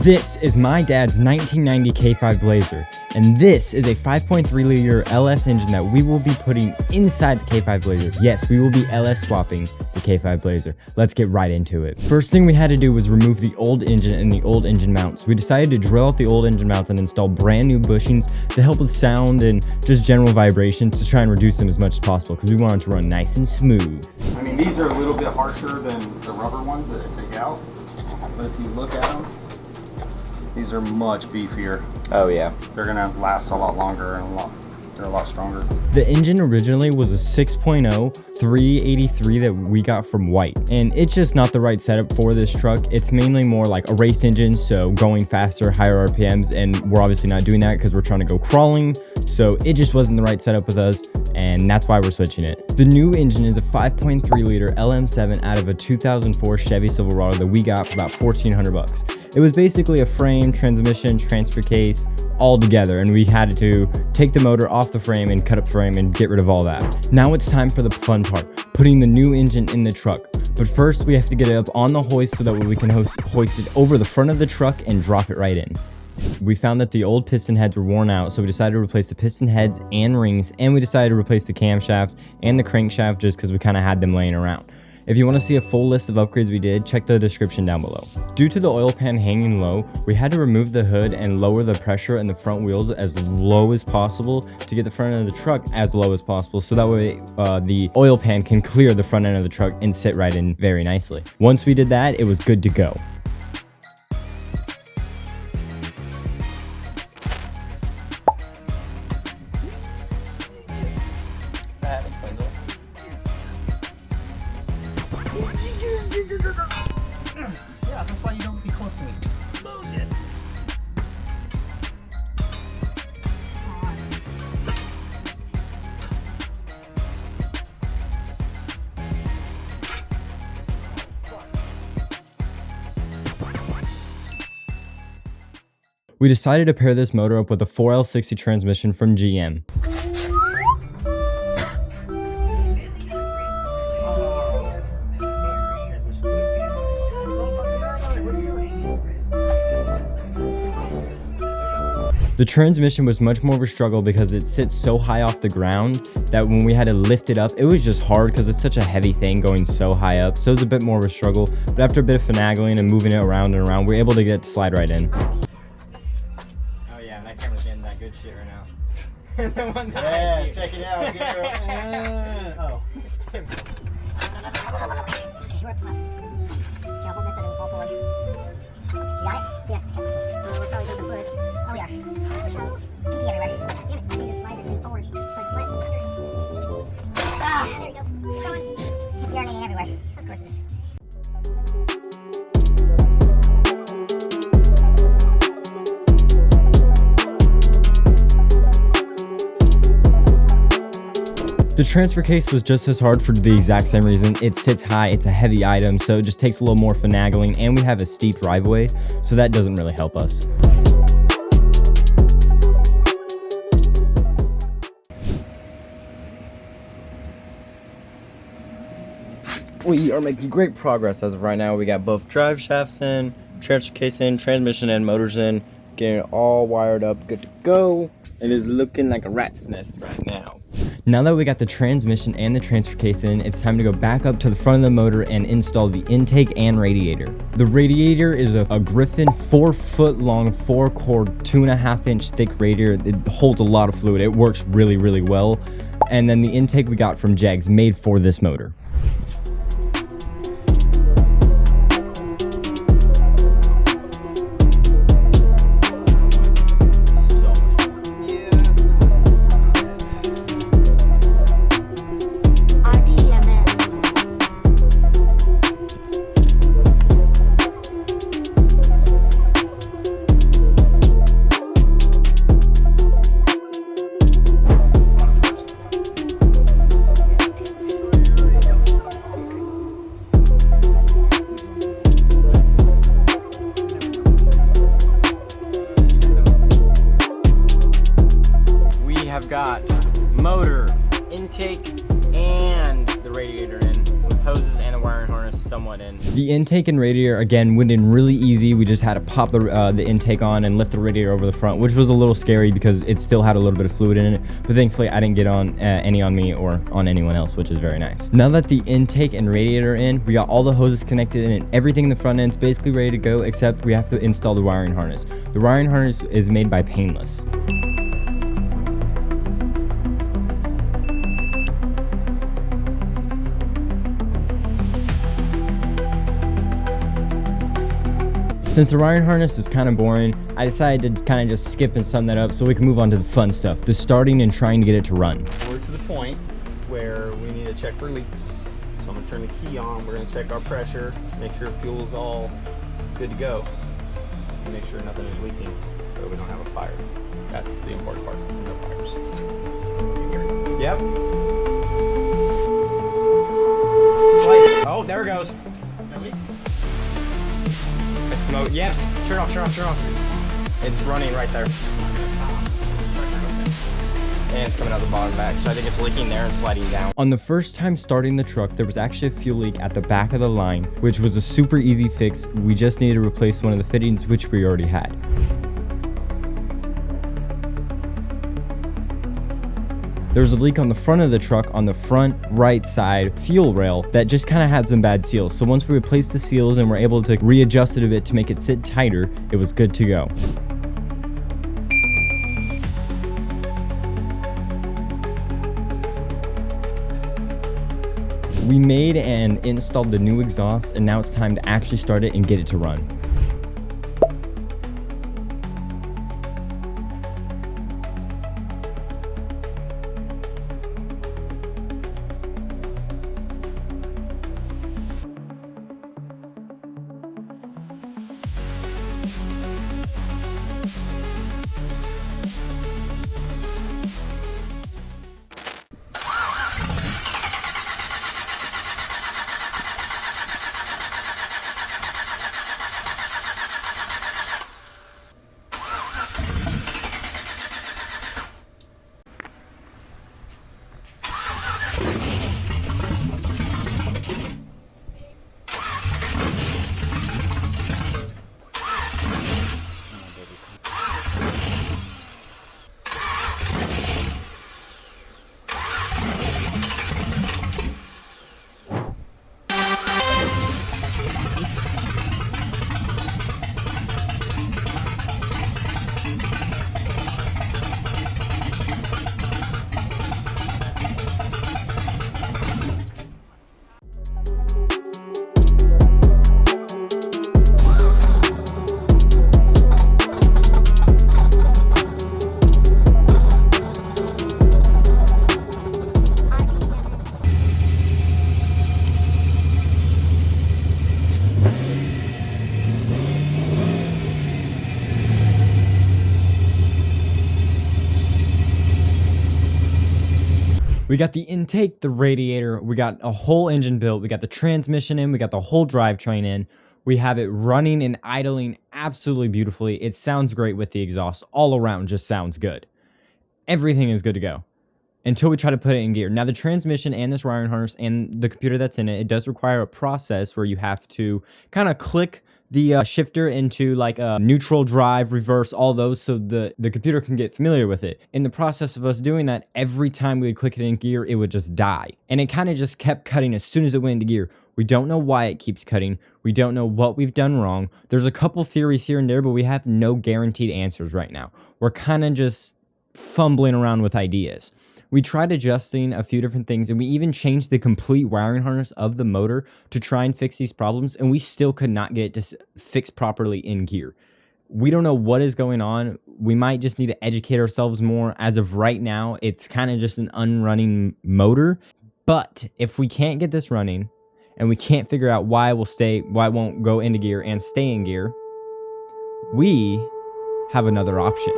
This is my dad's 1990 K5 Blazer, and this is a 5.3 liter LS engine that we will be putting inside the K5 Blazer. Yes, we will be LS swapping the K5 Blazer. Let's get right into it. First thing we had to do was remove the old engine and the old engine mounts. We decided to drill out the old engine mounts and install brand new bushings to help with sound and just general vibrations to try and reduce them as much as possible because we want it to run nice and smooth. I mean, these are a little bit harsher than the rubber ones that I take out, but if you look at them, these are much beefier. Oh yeah. They're gonna last a lot longer and they're a lot stronger. The engine originally was a 6.0 383 that we got from White, and it's just not the right setup for this truck. It's mainly more like a race engine, so going faster, higher RPMs, and we're obviously not doing that because we're trying to go crawling, so it just wasn't the right setup with us, and that's why we're switching it. The new engine is a 5.3 liter LM7 out of a 2004 Chevy Silverado that we got for about $1,400. It was basically a frame, transmission, transfer case, all together, and we had to take the motor off the frame and cut up the frame and get rid of all that. Now it's time for the fun part, putting the new engine in the truck. But first we have to get it up on the hoist so that we can hoist it over the front of the truck and drop it right in. We found that the old piston heads were worn out, so we decided to replace the piston heads and rings, and we decided to replace the camshaft and the crankshaft just because we kind of had them laying around. If you want to see a full list of upgrades we did, check the description down below. Due to the oil pan hanging low, we had to remove the hood and lower the pressure in the front wheels as low as possible to get the front end of the truck as low as possible, so that way the oil pan can clear the front end of the truck and sit right in very nicely. Once we did that, it was good to go. Yeah, that's why you don't be close to me. Bullshit. We decided to pair this motor up with a 4L60 transmission from GM. The transmission was much more of a struggle because it sits so high off the ground that when we had to lift it up, it was just hard because it's such a heavy thing going so high up. So it was a bit more of a struggle, but after a bit of finagling and moving it around and around, we were able to get it to slide right in. Oh yeah, that camera's getting that good shit right now. The one Yeah, check it out. Oh. Okay, we're up top. Okay, I'll hold this and then fall forward. You got it? Yeah. We're probably going to put it. Oh, we are. Pinky everywhere. Damn it. I need to slide this thing forward so it's slight. Ah, there we go. Keep going. It's urinating everywhere. Of course it is. The transfer case was just as hard for the exact same reason. It sits high, it's a heavy item, so it just takes a little more finagling, and we have a steep driveway, so that doesn't really help us. We are making great progress as of right now. We got both drive shafts in, transfer case in, transmission and motors in, getting it all wired up, good to go. It is looking like a rat's nest right now. Now that we got the transmission and the transfer case in, it's time to go back up to the front of the motor and install the intake and radiator. The radiator is a Griffen 4-foot long 4-core 2.5-inch thick radiator. It holds a lot of fluid. It works really, really well. And then the intake we got from Jegs, made for this motor. have got motor, intake, and the radiator in with hoses and a wiring harness. So somewhat in. The intake and radiator, again, went in really easy. We just had to pop the intake on and lift the radiator over the front, which was a little scary because it still had a little bit of fluid in it. But thankfully, I didn't get on any on me or on anyone else, which is very nice. Now that the intake and radiator are in, we got all the hoses connected in and everything in the front end's basically ready to go, except we have to install the wiring harness. The wiring harness is made by Painless. Since the wiring harness is kind of boring, I decided to kind of just skip and sum that up so we can move on to the fun stuff, the starting and trying to get it to run. We're to the point where we need to check for leaks. So I'm gonna turn the key on, we're gonna check our pressure, make sure fuel's all good to go, and make sure nothing is leaking so we don't have a fire. That's the important part, no fires. Yep. Slight. Oh, there it goes. Smoke. Yes. Turn off. It's running right there. And it's coming out the bottom back. So I think it's leaking there and sliding down. On the first time starting the truck, there was actually a fuel leak at the back of the line, which was a super easy fix. We just needed to replace one of the fittings, which we already had. There was a leak on the front of the truck on the front right side fuel rail that just kind of had some bad seals. So once we replaced the seals and were able to readjust it a bit to make it sit tighter, it was good to go. We made and installed the new exhaust, and now it's time to actually start it and get it to run. We got the intake, the radiator, we got a whole engine built, we got the transmission in, we got the whole drivetrain in. We have it running and idling absolutely beautifully. It sounds great with the exhaust. All around just sounds good. Everything is good to go until we try to put it in gear. Now the transmission and this wiring harness and the computer that's in it, it does require a process where you have to kind of click the shifter into like a neutral, drive, reverse, all those, so the computer can get familiar with it. In the process of us doing that, every time we would click it in gear, it would just die. And it kind of just kept cutting as soon as it went into gear. We don't know why it keeps cutting. We don't know what we've done wrong. There's a couple theories here and there, but we have no guaranteed answers right now. We're kind of just fumbling around with ideas. We tried adjusting a few different things, and we even changed the complete wiring harness of the motor to try and fix these problems, and we still could not get it to fix properly in gear. We don't know what is going on. We might just need to educate ourselves more. As of right now, it's kind of just an unrunning motor. But if we can't get this running, and we can't figure out why it won't go into gear and stay in gear, we have another option.